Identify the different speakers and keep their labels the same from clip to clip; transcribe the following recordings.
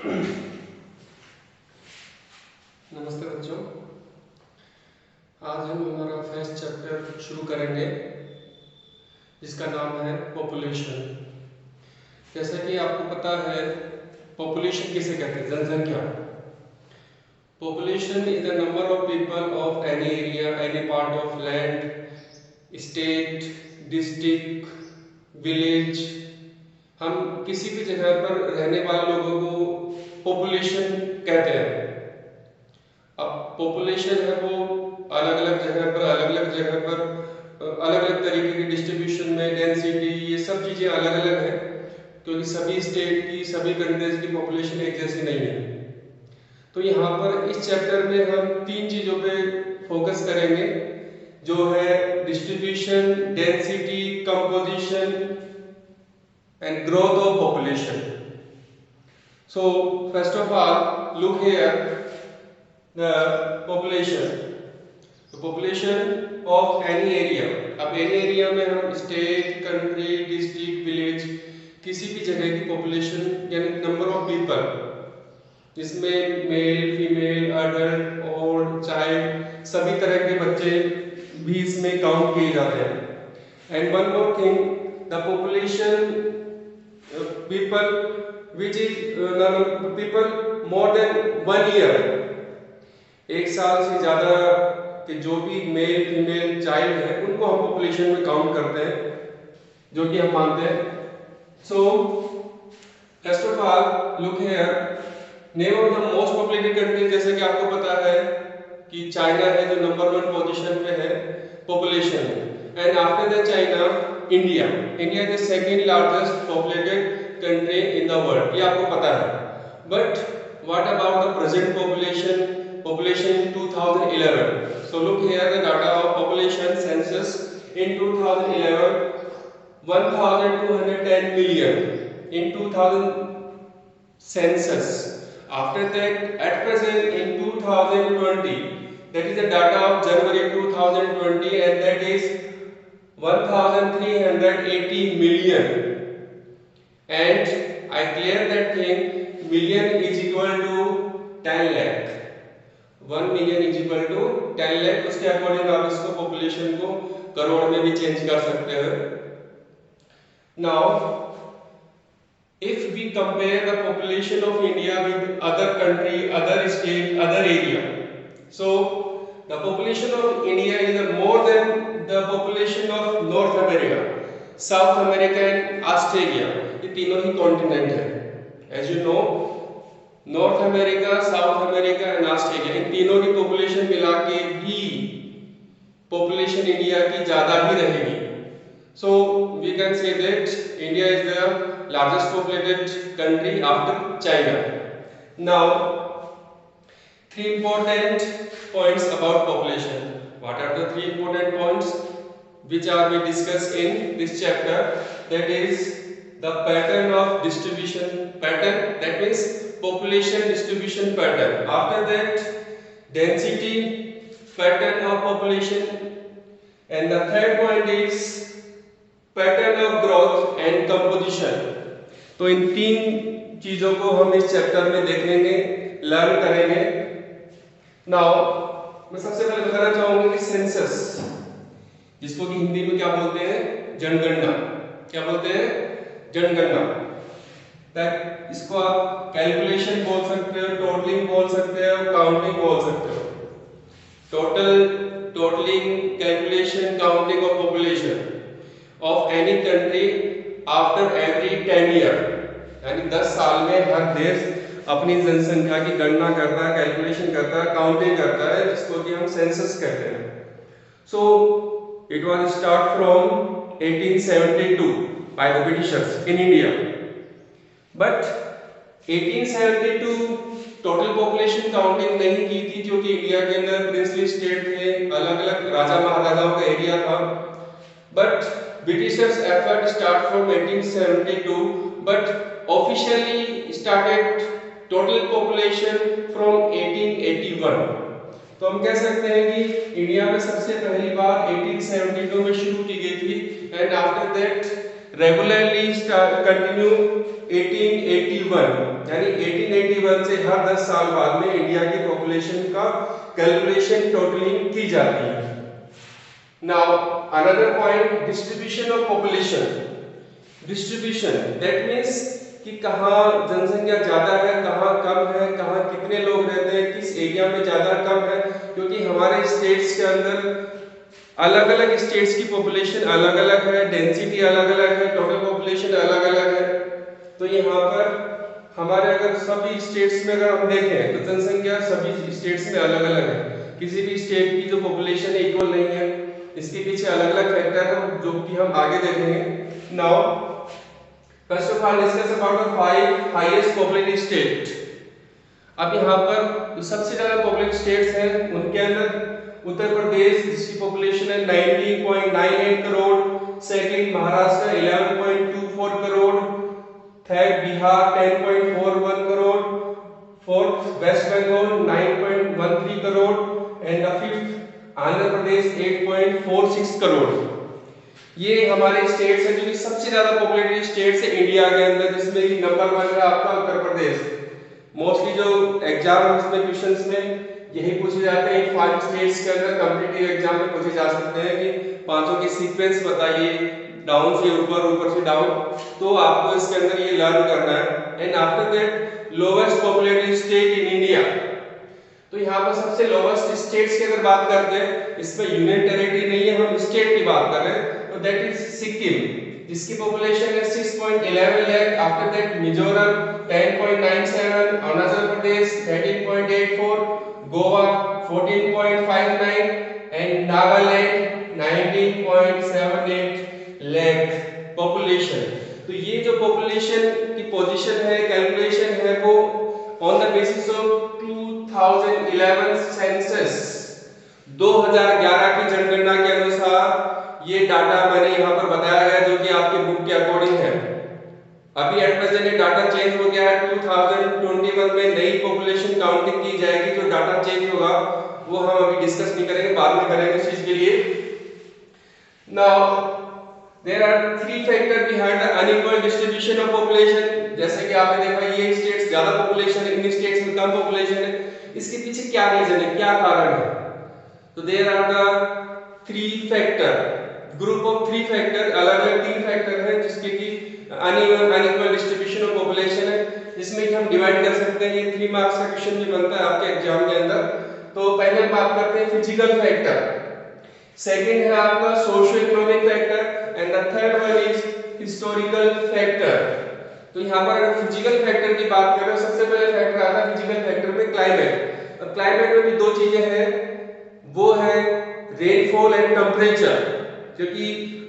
Speaker 1: नमस्ते बच्चों। आज हम हमारा फर्स्ट चैप्टर शुरू करेंगे जिसका नाम है पॉपुलेशन। जैसा कि आपको पता है, पॉपुलेशन किसे कहते हैं? जनसंख्या। Population is the number of people of any area, any part of land, state, district, village. हम किसी भी जगह पर रहने वाले लोगों को पॉपुलेशन कहते हैं। अब पॉपुलेशन है वो अलग अलग जगह पर अलग अलग तरीके की डिस्ट्रीब्यूशन में, डेंसिटी, ये सब चीज़ें अलग अलग हैं, क्योंकि सभी स्टेट की, सभी कंट्रीज की पॉपुलेशन एक जैसी नहीं है। तो यहाँ पर इस चैप्टर में हम तीन चीज़ों पे फोकस करेंगे, जो है distribution, density, composition and growth of population. So first of all look here the population. The population of any area. अब एनी एरिया में हम स्टेट, कंट्री, डिस्ट्रिक्ट, विलेज, किसी भी जगह की पॉपुलेशन यानी नंबर ऑफ पीपल, जिसमें male, female, adult, old, child, सभी तरह के बच्चे भी इसमें काउंट किए जाते हैं। And one more thing, the population people which is people more than 1 year, एक साल से ज्यादा के जो भी मेल, फीमेल, चाइल्ड है, उनको हम पॉपुलेशन में काउंट करते हैं, जो कि हम मानते हैं। So first of all look here, name of the most populated country. जैसे कि आपको पता है कि चाइना है जो नंबर 1 पोजीशन पे है पॉपुलेशन में, and after the China India. India is the second largest populated country in the world, ये आपको पता है। But what about the present population in 2011? So look here the data of population census in 2011, 1210 million in 2000 census. After that, at present in 2020, that is the data of January 2020, and that is 1380 million. And I clear that thing, million is equal to 10 lakh. 1 million is equal to 10 lakh। उसके according आप इसको population को करोड़ में भी change कर सकते हैं। Now if we compare the population of India with other country, other state, other area, so the population of India is more than the population of North America, South America and Australia. ये तीनों ही continent है। As you know, North America, South America and Australia, इन तीनों की population मिला के भी पॉपुलेशन इंडिया की ज्यादा ही रहेगी। So we can say that India is the largest populated country after China. Now 3 important points about population. What are the 3 important points which are we discussed in this chapter? That is the pattern of distribution. Pattern, that means population distribution pattern. After that, density, pattern of population, and the third point is pattern of growth and composition. तो इन तीन चीजों को हम इस chapter में देखेंगे, learn करेंगे। Now मैं सबसे पहले बताना चाहूंगा कि सेंसस, जिसको कि हिंदी में क्या बोलते हैं? जनगणना। क्या बोलते हैं? जनगणना। इसको आप कैलकुलेशन बोल सकते हो, टोटलिंग बोल सकते हो, काउंटिंग बोल सकते हो। Totalling, calculation, counting of population of any country after every 10 year, यानी 10 साल में हर देश अपनी जनसंख्या की गणना करता है, कैलकुलेशन करता है, काउंटिंग करता है, जिसको कि हम सेंसस कहते हैं। So it was start from 1872 by the Britishers in India. But 1872 total population counting नहीं की थी, क्योंकि इंडिया के अंदर प्रिंसली स्टेट थे, अलग अलग राजा महाराजाओं का एरिया था। But Britishers effort start from 1872, but officially started total population from 1881। तो हम कह सकते हैं कि इंडिया में सबसे पहली बार 1872 में शुरू की गई थी, and after that regularly continue 1881, यानी 1881 से हर 10 साल बाद में इंडिया की पॉपुलेशन का कैलकुलेशन टोटलिंग की जाती है। Now another point, distribution of population. Distribution that means कि कहाँ जनसंख्या ज्यादा है, कहाँ कम है, कहाँ कितने लोग रहते हैं, किस एरिया में ज्यादा कम है, क्योंकि हमारे स्टेट्स के अंदर अलग अलग स्टेट्स की पॉपुलेशन अलग अलग है, डेंसिटी अलग अलग है, टोटल पॉपुलेशन अलग अलग है। तो यहाँ पर हमारे अगर सभी स्टेट्स में अगर हम देखें तो जनसंख्या सभी स्टेट्स में अलग अलग है, किसी भी स्टेट की जो पॉपुलेशन इक्वल नहीं है। इसके पीछे अलग अलग फैक्टर है जो कि हम आगे देखेंगे। Now first of all discuss about the 5 highest populated state. अब यहाँ पर जो सबसे ज्यादा पॉपुलेटेड स्टेट्स हैं उनके अंदर उत्तर प्रदेश जिसकी पॉपुलेशन है 19.98 crore, second Maharashtra 11.24 crore, third Bihar 10.41 crore, fourth West Bengal 9.13 crore and the fifth Andhra Pradesh 8.46 crore. ये हमारे स्टेट्स हैं जो कि सबसे ज्यादा पॉपुलेटेड स्टेट्स है इंडिया के अंदर, जिसमें कि नंबर 1 है आपका उत्तर प्रदेश। मोस्टली जो एग्जाम में क्वेश्चंस में यही पूछे जाते हैं, 5 स्टेट्स के अंदर कॉम्पिटिटिव एग्जाम में पूछे जा सकते हैं कि पांचों की सीक्वेंस बताइए, डाउन से ऊपर, ऊपर से डाउन। तो आपको इसके अंदर ये लर्न करना है। And after that lowest populated state in India. तो यहाँ पर सबसे लोवेस्ट स्टेट्स की अगर बात करते हैं, इसमें यूनियन टेरिटरी नहीं है, हम स्टेट की बात कर रहे हैं, तो दैट इज सिक्किम जिसकी पॉपुलेशन है 6.11 lakh. After that Mizoram 10.97, Arunachal Pradesh 13.84, Goa 14.59 and Nagaland 19.78 lakh population. तो ये जो पॉपुलेशन की पोजीशन है, कैलकुलेशन है, वो on the basis of 2011 census 2011 की जनगणना के अनुसार ये डाटा मैंने यहाँ पर बताया गया जो कि आपके बुक के अकॉर्डिंग है। अभी एट प्रेजेंट ये डाटा चेंज हो गया है। 2021 में नई पॉपुलेशन काउंटिंग की जाएगी, जो डाटा चेंज होगा वो हम अभी डिस्कस नहीं करेंगे, बाद में करेंगे इस चीज के लिए। Now there are 3 factor behind the unequal distribution of population. जैसे कि आपने देखा ये स्टेट्स ज्यादा पॉपुलेशन है, इन स्टेट्स में कम पॉपुलेशन है। इसके पीछे क्या रीजन है, क्या कारण है? तो there are the 3 factor, group of 3 factor, अलग अलग 3 फैक्टर हैं जिसके की अनइक्वल डिस्ट्रीब्यूशन ऑफ पॉपुलेशन है, जिसमें कि हम डिवाइड कर सकते हैं। ये 3 मार्क्स का क्वेश्चन भी बनता है आपके एग्जाम के अंदर। तो पहले हम बात करते हैं फिजिकल फैक्टर, सेकंड है आपका socio economic factor and the third one is historical factor. तो यहाँ पर अगर फिजिकल फैक्टर की बात करें, सबसे पहले फैक्टर आता है फिजिकल फैक्टर में क्लाइमेट। और क्लाइमेट में भी 2 चीजें हैं, वो है रेनफॉल एंड टेम्परेचर। क्योंकि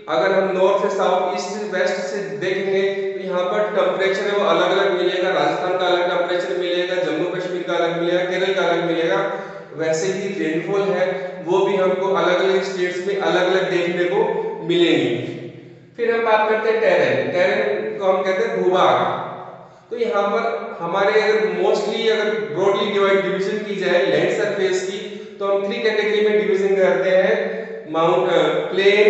Speaker 1: अगर हम नॉर्थ से साउथ, ईस्ट से वेस्ट से देखेंगे तो यहाँ पर टेम्परेचर है वो अलग अलग मिलेगा। राजस्थान का अलग टेम्परेचर मिलेगा, जम्मू कश्मीर का अलग मिलेगा, केरल का अलग मिलेगा। वैसे ही रेनफॉल है वो भी हमको अलग अलग स्टेट्स में अलग अलग देखने को मिलेंगी। फिर हम बात करते हैं टेरेन। टेरेन को हम कहते हैं भूभाग। तो यहाँ पर हमारे अगर मोस्टली अगर ब्रॉडली डिवीजन की जाए लैंड सरफेस की, तो हम 3 कैटेगरी में डिवीजन करते हैं, प्लेन,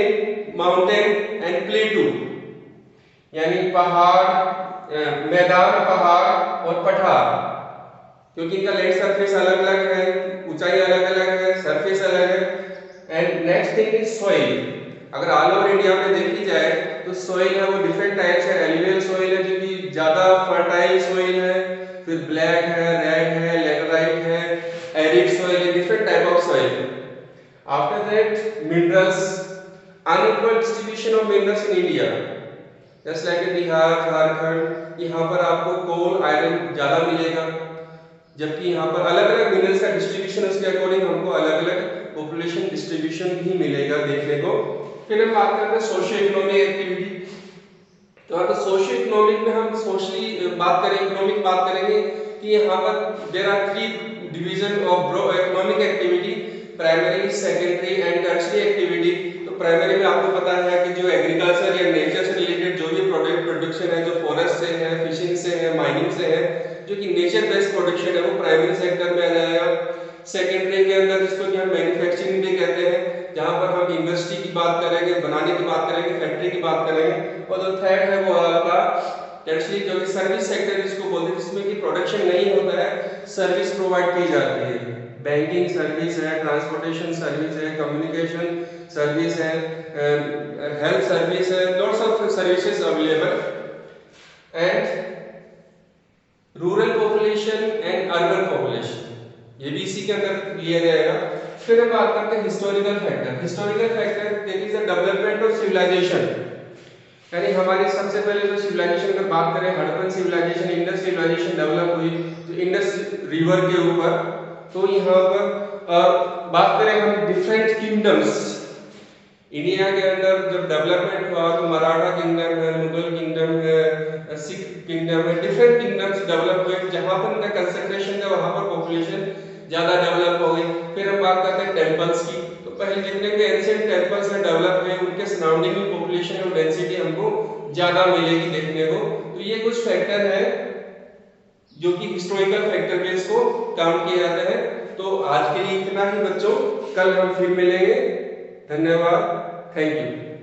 Speaker 1: माउंटेन एंड प्लेटू, यानी पहाड़, मैदान, पहाड़ और पठार। क्योंकि इनका लैंड सरफेस अलग अलग है, ऊंचाई अलग अलग है, सरफेस अलग है। And next thing is soil. अगर ऑल ओवर इंडिया में देखी जाए तो सॉइल है वो डिफरेंट टाइप्स है। एलुवियल सॉइल है जो कि ज्यादा फर्टाइल सॉइल है, फिर ब्लैक है, रेड है, लैटेराइट है, एरिड सॉइल है, different type of soil. After that minerals, unequal distribution of minerals in India, जैसे लाइक बिहार, झारखंड, यहाँ पर आपको कोल, आयरन ज्यादा मिलेगा, जबकि यहाँ पर अलग अलग मिनरल्स का डिस्ट्रीब्यूशन उसके अकॉर्डिंग हमको अलग अलग पॉपुलेशन डिस्ट्रीब्यूशन भी मिलेगा देखने को। फिर हम बात करते हैं सोशियो इकोनॉमिक एक्टिविटी। तो सोशियो इकोनॉमिक में हम सोशली बात करेंगे, इकोनॉमिक बात करेंगे कि यहाँ पर there are 3 division of economic activity, primary, secondary and tertiary activity. तो प्राइमरी में आपको पता है कि जो एग्रीकल्चर या नेचर से रिलेटेड जो भी प्रोडक्शन है, जो फॉरेस्ट से है, फिशिंग से है, माइनिंग से है, जो कि नेचर बेस्ड प्रोडक्शन है, वो प्राइमरी सेक्टर में आ जाएगा। सेकेंडरी के अंदर जिसको कि हम मैन्युफैक्चरिंग भी कहते हैं, जहां पर हम इंडस्ट्री इंडस्ट्री की बात करेंगे, बनाने की बात करेंगे, फैक्ट्री की बात करेंगे। और जो थर्ड है वो आपका टेरशरी जो कि सर्विस सेक्टर जिसको बोलते हैं, जिसमें कि प्रोडक्शन नहीं होता है, सर्विस प्रोवाइड की जाती है। बैंकिंग सर्विस है, ट्रांसपोर्टेशन सर्विस है, कम्युनिकेशन सर्विस है, हेल्थ सर्विस है, lots of services available. And rural population and urban population, ये भी इसी के अंदर लिया जाएगा। फिर हम बात करते हैं historical factor. Historical factor that is the development of civilization, यानी हमारी सबसे पहले जो सिविलाइजेशन की बात करें, Harappan civilization, Indus civilization develop हुई तो इंडस रिवर के ऊपर। तो यहाँ पर बात करें हम डिफरेंट किंगडम्स, इंडिया के अंदर जब डेवलपमेंट हुआ तो मराठा किंगडम है, मुगल किंगडम है, सिख किंगडम है, डिफरेंट किंगडम्स डेवलप हुए। जहां पर उनका कंसंट्रेशन था वहां पर पॉपुलेशन ज्यादा डेवलप हो गई। फिर हम बात करते हैं टेंपल्स की, तो पहले जितने भी एंशिएंट टेंपल्स हैं डेवलप हुए, उनके सराउंडिंग में पॉपुलेशन और डेंसिटी हमको ज्यादा मिलेगी देखने को। तो ये कुछ फैक्टर है जो कि हिस्टोरिकल फैक्टर पे इसको काउंट किए जाते हैं। तो आज के लिए इतना ही बच्चों, कल हम फिर मिलेंगे। धन्यवाद, थैंक यू।